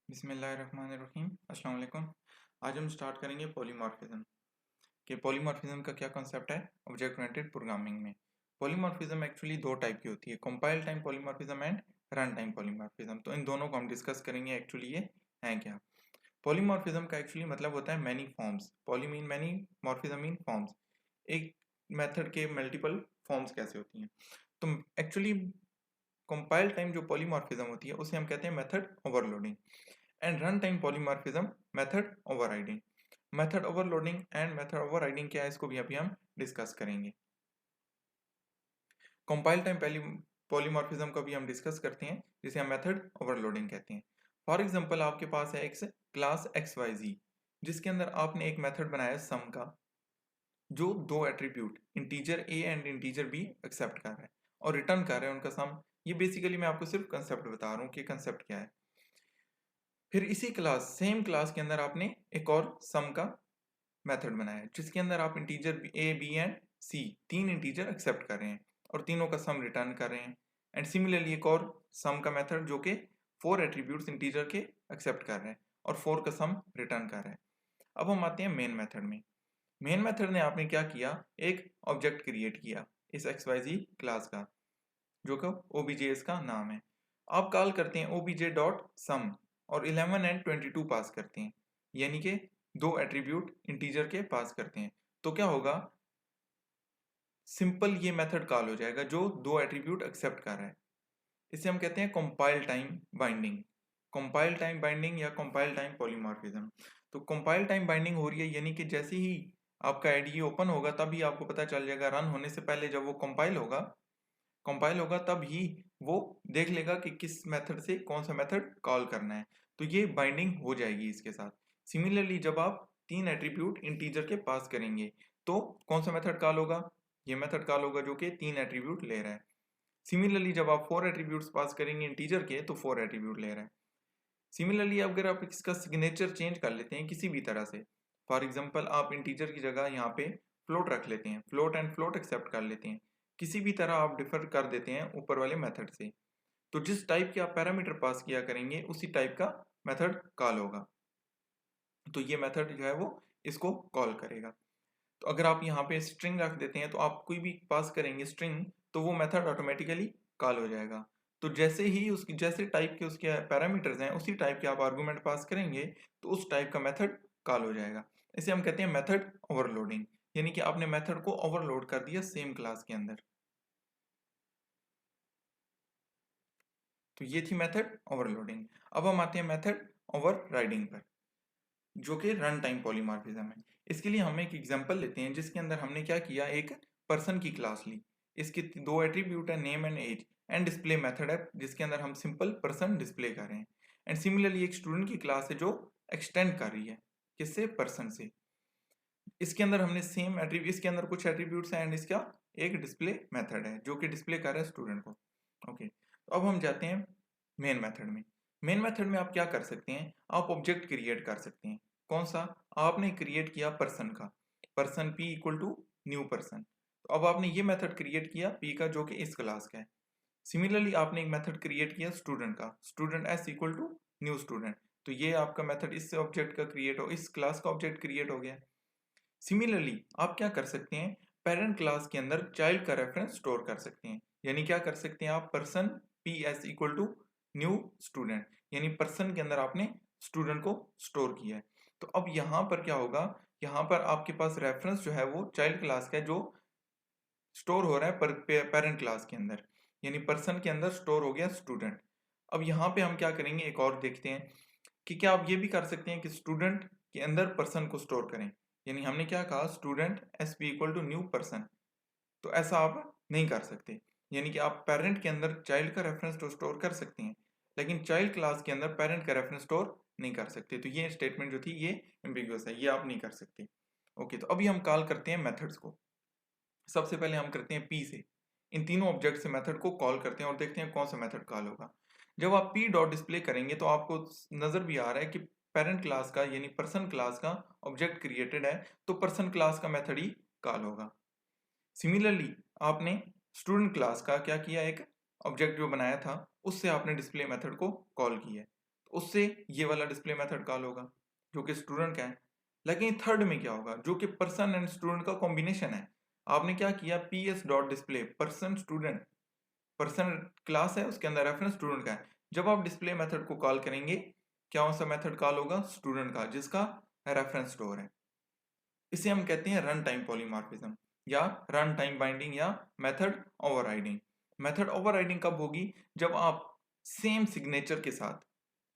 बिस्मिल्लाहिर्रहमानिर्रहीम अस्सलाम वालेकुम। आज हम स्टार्ट करेंगे पॉलीमॉर्फिज्म कि पॉलीमॉर्फिज्म का क्या कॉन्सेप्ट है ऑब्जेक्ट ओरिएंटेड प्रोग्रामिंग में। पॉलीमॉर्फिज्म एक्चुअली दो टाइप की होती है, compile time polymorphism and run time polymorphism. तो इन दोनों को हम डिस्कस करेंगे एक्चुअली ये हैं क्या। पॉलीमॉर्फिज्म का एक्चुअली मतलब होता है many forms. Poly mean many, morphism mean forms. एक मेथड के मल्टीपल फॉर्म्स कैसे होती हैं। तो एक्चुअली कंपाइल टाइम जो पॉलीमॉर्फिज्म होती है उसे हम कहते हैं method overloading and run time polymorphism method overriding. Method overloading and method overriding क्या है इसको भी अभी हम डिस्कस करेंगे। कंपाइल टाइम पॉलीमॉर्फिज्म को भी हम डिस्कस करते हैं जिसे हम मेथड ओवरलोडिंग कहते हैं। फॉर एग्जांपल आपके पास है एक क्लास एक्स वाई जी जिसके अंदर आपने एक मेथड बनाया है सम का, जो दो attribute integer A and integer B accept कर रहा है और रिटर्न कर रहा है उनका सम। ये बेसिकली मैं आपको सिर्फ कंसेप्ट बता रहा हूँ कि कंसेप्ट क्या है। फिर इसी क्लास सेम क्लास के अंदर आपने एक और सम का मेथड बनाया है जिसके अंदर आप इंटीजर ए बी एंड सी तीन इंटीजर एक्सेप्ट कर रहे हैं और तीनों का सम रिटर्न कर रहे हैं। एंड सिमिलरली एक और सम का मेथड जो कि फोर एट्रीब्यूट्स इंटीजर के एक्सेप्ट कर रहे हैं और फोर का सम रिटर्न कर रहा है। अब हम आते हैं मेन मेथड में। मेन मेथड ने आपने क्या किया, एक ऑब्जेक्ट क्रिएट किया इस एक्स वाई जी क्लास का जो कि ओबीजेएस का नाम है। आप कॉल करते हैं ओबीजे डॉट सम और 11 एंड 22 पास करते हैं, यानी कि दो एट्रीब्यूट इंटीजर के पास करते हैं। तो क्या होगा, सिंपल ये मेथड कॉल हो जाएगा जो दो एट्रीब्यूट एक्सेप्ट कर रहा है। इसे हम कहते हैं compile time binding. Compile time binding या कंपाइल टाइम पॉलीमॉर्फिज्म। तो कंपाइल टाइम बाइंडिंग हो रही है यानी कि जैसे ही आपका आईडीई ओपन होगा तभी आपको पता चल जाएगा, रन होने से पहले जब वो कंपाइल होगा तब ही वो देख लेगा कि किस मेथड से कौन सा मेथड कॉल करना है। तो ये बाइंडिंग हो जाएगी इसके साथ। सिमिलरली जब आप तीन एट्रीब्यूट इंटीजर के पास करेंगे तो कौन सा मेथड कॉल होगा, ये मेथड कॉल होगा जो कि तीन एट्रीब्यूट ले रहा है। सिमिलरली जब आप फोर एट्रीब्यूट्स पास करेंगे इंटीजर के तो फोर एट्रीब्यूट ले रहा है। सिमिलरली अगर आप इसका सिग्नेचर चेंज कर लेते हैं किसी भी तरह से, फॉर एग्जांपल आप इंटीजर की जगह यहाँ पे फ्लोट रख लेते हैं, फ्लोट एंड फ्लोट एक्सेप्ट कर लेते हैं, किसी भी तरह आप डिफर कर देते हैं ऊपर वाले मेथड से, तो जिस टाइप के आप पैरामीटर पास किया करेंगे उसी टाइप का मेथड कॉल होगा। तो ये मेथड जो है वो इसको कॉल करेगा। तो अगर आप यहाँ पे स्ट्रिंग रख देते हैं तो आप कोई भी पास करेंगे स्ट्रिंग तो वो मेथड ऑटोमेटिकली कॉल हो जाएगा। तो जैसे ही उसकी जैसे टाइप के उसके पैरामीटर्स हैं उसी टाइप के आप आर्गुमेंट पास करेंगे तो उस टाइप का मेथड कॉल हो जाएगा। इसे हम कहते हैं मेथड ओवरलोडिंग, यानी कि आपने मेथड को ओवरलोड कर दिया सेम क्लास के अंदर। तो ये थी मेथड ओवरलोडिंग। अब हम आते हैं मेथड ओवरराइडिंग पर जो कि रन टाइम पॉलीमॉर्फिज्म है। इसके लिए हम एक एग्जांपल लेते हैं जिसके अंदर हमने क्या किया, एक पर्सन की क्लास ली, इसके दो एट्रीब्यूट है name and age, and display method है जिसके अंदर हम सिंपल पर्सन डिस्प्ले कर रहे हैं। एंड सिमिलरली एक स्टूडेंट की क्लास है जो एक्सटेंड कर रही है किससे, पर्सन से। इसके अंदर हमने सेम एट्रीब्यूट, इसके अंदर कुछ एट्रीब्यूट्स हैं एंड इसका एक डिस्प्ले मेथड है जो कि डिस्प्ले कर रहा है स्टूडेंट को। ओके, तो अब हम जाते हैं मेन मेथड में। मेन मेथड में आप क्या कर सकते हैं, आप ऑब्जेक्ट क्रिएट कर सकते हैं। कौन सा, आपने क्रिएट किया पर्सन का, person P equal to new person. तो अब आपने ये मेथड क्रिएट किया पी का जो कि इस क्लास का है। सिमिलरली आपने एक मेथड क्रिएट किया स्टूडेंट का, student S equal to new student. तो ये आपका मेथड इस ऑब्जेक्ट का क्रिएट हो, इस क्लास का ऑब्जेक्ट क्रिएट हो गया। सिमिलरली आप क्या कर सकते हैं, पेरेंट क्लास के अंदर चाइल्ड का रेफरेंस स्टोर कर सकते हैं। यानी क्या कर सकते हैं आप, person P S equal to new student, यानी पर्सन के अंदर आपने स्टूडेंट को स्टोर किया है। तो अब यहाँ पर क्या होगा, यहाँ पर आपके पास रेफरेंस जो है वो चाइल्ड क्लास का है जो स्टोर हो रहा है पेरेंट क्लास के अंदर, यानी पर्सन के अंदर स्टोर हो गया स्टूडेंट। अब यहाँ पे हम क्या करेंगे, एक और देखते हैं कि क्या आप ये भी कर सकते हैं कि स्टूडेंट के अंदर पर्सन को स्टोर करें। यानी हमने क्या कहा, student S P equal to new person. तो ऐसा आप नहीं कर सकते, यानी कि आप पेरेंट के अंदर चाइल्ड का रेफरेंस तो स्टोर कर सकते हैं लेकिन चाइल्ड क्लास के अंदर पेरेंट का रेफरेंस स्टोर नहीं कर सकते। तो ये स्टेटमेंट जो थी ये एम्बिगुअस है, ये आप नहीं कर सकते। ओके, तो अभी हम कॉल करते हैं मेथड्स को। सबसे पहले हम करते हैं पी से, इन तीनों ऑब्जेक्ट से मेथड को कॉल करते हैं और देखते हैं कौन सा मेथड कॉल होगा। जब आप पी डॉट डिस्प्ले करेंगे तो आपको नजर भी आ रहा है कि पेरेंट क्लास का यानी पर्सन क्लास का ऑब्जेक्ट क्रिएटेड है, तो पर्सन क्लास का मेथड ही कॉल होगा। सिमिलरली आपने स्टूडेंट क्लास का क्या किया, एक ऑब्जेक्ट जो बनाया था उससे आपने डिस्प्ले मेथड को कॉल किया है। उससे ये वाला डिस्प्ले मेथड कॉल होगा जो कि स्टूडेंट का है। लेकिन थर्ड में क्या होगा, जो कि पर्सन एंड स्टूडेंट का कॉम्बिनेशन है। आपने क्या किया, ps dot display person student, person class है उसके अंदर रेफरेंस स्टूडेंट का है। जब आप डिस्प्ले मेथड को कॉल करेंगे, क्या सा मेथड कॉल होगा, स्टूडेंट का, जिसका रेफरेंस स्टोर है। इसे हम कहते हैं रन टाइम पॉलीमॉर्फिज्म या रन टाइम बाइंडिंग या मेथड ओवरराइडिंग। मेथड ओवरराइडिंग कब होगी, जब आप सेम सिग्नेचर के साथ,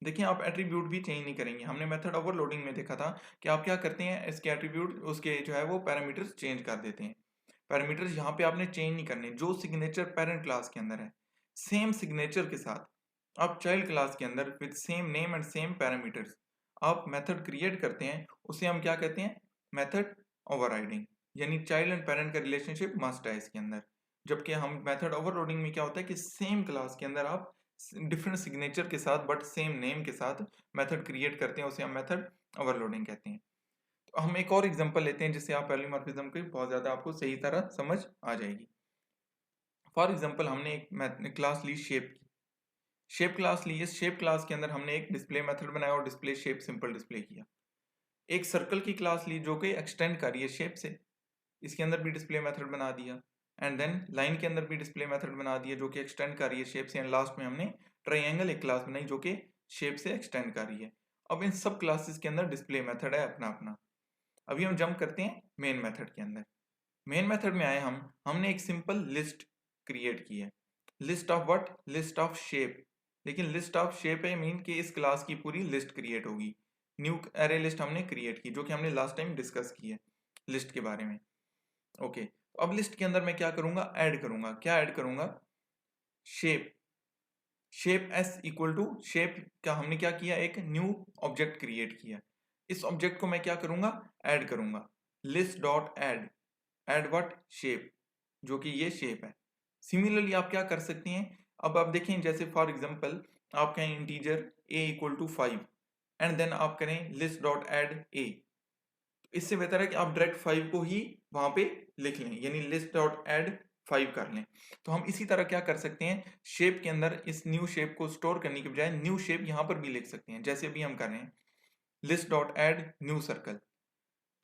देखिए आप एट्रीब्यूट भी चेंज नहीं करेंगे। हमने मेथड ओवरलोडिंग में देखा था कि आप क्या करते हैं, इसके एट्रीब्यूट उसके जो है वो पैरामीटर्स चेंज कर देते हैं। पैरामीटर्स यहाँ पे आपने चेंज नहीं करने, जो सिग्नेचर पेरेंट क्लास के अंदर है सेम सिग्नेचर के साथ आप चाइल्ड क्लास के अंदर with same name and same parameters आप मेथड क्रिएट करते हैं, उसे हम क्या कहते हैं, मेथड ओवरराइडिंग। यानी चाइल्ड एंड पेरेंट का रिलेशनशिप मस्ट है इसके अंदर। जबकि हम मेथड ओवरलोडिंग में क्या होता है कि सेम क्लास के अंदर आप डिफरेंट सिग्नेचर के साथ बट सेम नेम के साथ मेथड क्रिएट करते हैं, उसे हम मेथड ओवरलोडिंग कहते हैं। तो हम एक और एग्जांपल लेते हैं जिससे आप पॉलीमॉर्फिज्म की बहुत ज़्यादा आपको सही तरह समझ आ जाएगी। फॉर एग्जांपल हमने एक क्लास ली शेप की, शेप क्लास ली। इस शेप क्लास के अंदर हमने एक डिस्प्ले मेथड बनाया और डिस्प्ले शेप सिंपल डिस्प्ले किया। एक सर्कल की क्लास ली जो कि एक्सटेंड कर रही है शेप से, इसके अंदर भी डिस्प्ले मेथड बना दिया। एंड देन लाइन के अंदर भी डिस्प्ले मेथड बना दिया जो कि एक्सटेंड कर रही है शेप से। एंड लास्ट में हमने ट्रायंगल एक क्लास बनाई जो कि शेप से एक्सटेंड कर रही है। अब इन सब क्लासेस के अंदर डिस्प्ले मेथड है अपना अपना। अभी हम जंप करते हैं मेन मेथड के अंदर। मेन मेथड में आए हमने एक सिंपल लिस्ट क्रिएट की है। List of what, list of shape. लेकिन लिस्ट ऑफ शेप है मीन कि इस क्लास की पूरी लिस्ट क्रिएट होगी। न्यू एरे लिस्ट हमने क्रिएट की जो कि हमने लास्ट टाइम डिस्कस की है लिस्ट के बारे में। ओके, तो अब लिस्ट के अंदर मैं क्या करूंगा, ऐड करूंगा। क्या ऐड करूंगा, shape. Shape S equal to shape का हमने क्या किया, एक न्यू ऑब्जेक्ट क्रिएट किया। इस ऑब्जेक्ट को मैं क्या करूंगा, ऐड करूंगा। List dot add, add what, shape, जो कि ये शेप है। सिमिलरली आप क्या कर सकते हैं, अब आप देखें जैसे फॉर एग्जांपल आप कहें integer a equal to 5 and then आप करें लिस्ट डॉट ऐड a। इससे बेहतर है कि आप डायरेक्ट 5 को ही वहां पे लिख लें, यानी लिस्ट डॉट ऐड 5 कर लें। तो हम इसी तरह क्या कर सकते हैं, शेप के अंदर इस न्यू शेप को स्टोर करने के बजाय न्यू शेप यहां पर भी लिख सकते हैं, जैसे अभी हम कर रहे हैं list dot add new circle.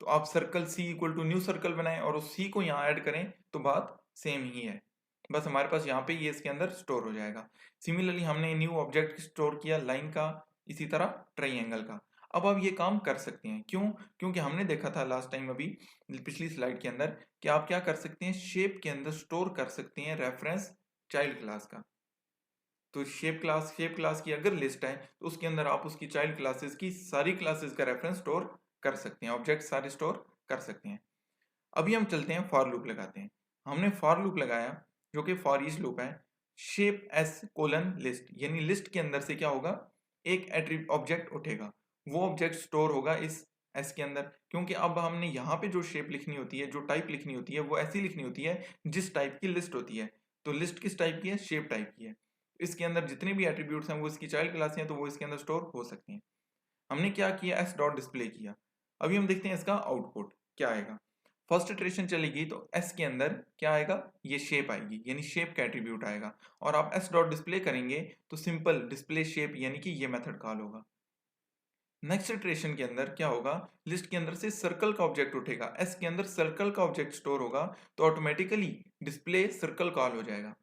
तो आप circle C equal to new circle बनाएं और उस सी को यहाँ ऐड करें तो बात सेम ही है, बस हमारे पास यहाँ पे ये इसके अंदर स्टोर हो जाएगा। सिमिलरली हमने न्यू ऑब्जेक्ट स्टोर किया लाइन का, इसी तरह ट्राइंगल का। अब आप ये काम कर सकते हैं, क्यों, क्योंकि हमने देखा था लास्ट टाइम अभी पिछली स्लाइड के अंदर कि आप क्या कर सकते हैं, शेप के अंदर स्टोर कर सकते हैं रेफरेंस चाइल्ड क्लास का। तो शेप क्लास की अगर लिस्ट है तो उसके अंदर आप उसकी चाइल्ड क्लासेस की सारी क्लासेस का रेफरेंस स्टोर कर सकते हैं, ऑब्जेक्ट सारे स्टोर कर सकते हैं। अभी हम चलते हैं फॉर लूप लगाते हैं। हमने फॉर लूप लगाया जो कि फॉर ईच लूप है। शेप एस कोलन लिस्ट, यानी लिस्ट के अंदर से क्या होगा, एक एट्रीब्यूट ऑब्जेक्ट उठेगा, वो ऑब्जेक्ट स्टोर होगा इस एस के अंदर। क्योंकि अब हमने यहाँ पे जो शेप लिखनी होती है, जो टाइप लिखनी होती है, वो ऐसी लिखनी होती है जिस टाइप की लिस्ट होती है। तो लिस्ट किस टाइप की है, शेप टाइप की है। इसके अंदर जितने भी एट्रीब्यूट्स हैं वो इसकी चाइल्ड क्लास हैं, तो वो इसके अंदर स्टोर हो सकते हैं। हमने क्या किया, एस डॉट डिस्प्ले किया। अभी हम देखते हैं इसका आउटपुट क्या आएगा। फर्स्ट इटरेशन चलेगी तो एस के अंदर क्या आएगा, ये शेप आएगी, यानी शेप का एट्रीब्यूट आएगा। और आप एस डॉट डिस्प्ले करेंगे तो सिंपल डिस्प्ले शेप यानी कि ये मेथड कॉल होगा। नेक्स्ट इटरेशन के अंदर क्या होगा, लिस्ट के अंदर से सर्कल का ऑब्जेक्ट उठेगा, एस के अंदर सर्कल का ऑब्जेक्ट स्टोर होगा, तो ऑटोमेटिकली डिस्प्ले सर्कल कॉल हो जाएगा।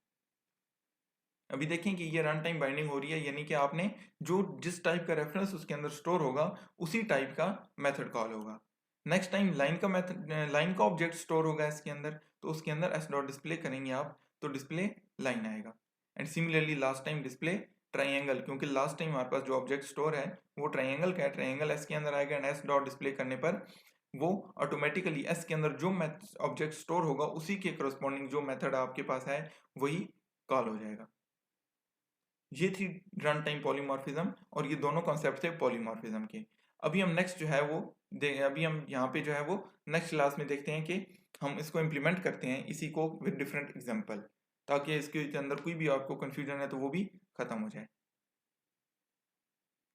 अभी देखें कि ये रन टाइम बाइंडिंग हो रही है, यानी कि आपने जो जिस टाइप का रेफरेंस उसके अंदर स्टोर होगा उसी टाइप का मेथड कॉल होगा। नेक्स्ट टाइम लाइन का मेथड, लाइन का ऑब्जेक्ट स्टोर होगा इसके अंदर, तो उसके अंदर एस डॉट डिस्प्ले करेंगे आप तो डिस्प्ले लाइन आएगा। And similarly last time display triangle, क्योंकि लास्ट टाइम हमारे पास जो ऑब्जेक्ट स्टोर है वो ट्राइंगल का है, ट्राइंगल एस के अंदर आएगा। एंड एस डॉट डिस्प्ले करने पर वो ऑटोमेटिकली एस के अंदर जो ऑब्जेक्ट स्टोर होगा उसी के करस्पॉन्डिंग जो मेथड आपके पास है वही कॉल हो जाएगा। ये थी रन टाइम पॉलीमॉर्फिज्म और ये दोनों कॉन्सेप्ट थे पॉलीमॉर्फिज्म के। अभी हम नेक्स्ट जो है वो अभी हम यहाँ पे जो है वो नेक्स्ट क्लास में देखते हैं कि हम इसको इम्प्लीमेंट करते हैं इसी को विद डिफरेंट एग्जांपल, ताकि इसके अंदर कोई भी आपको कंफ्यूजन है तो वो भी खत्म हो जाए।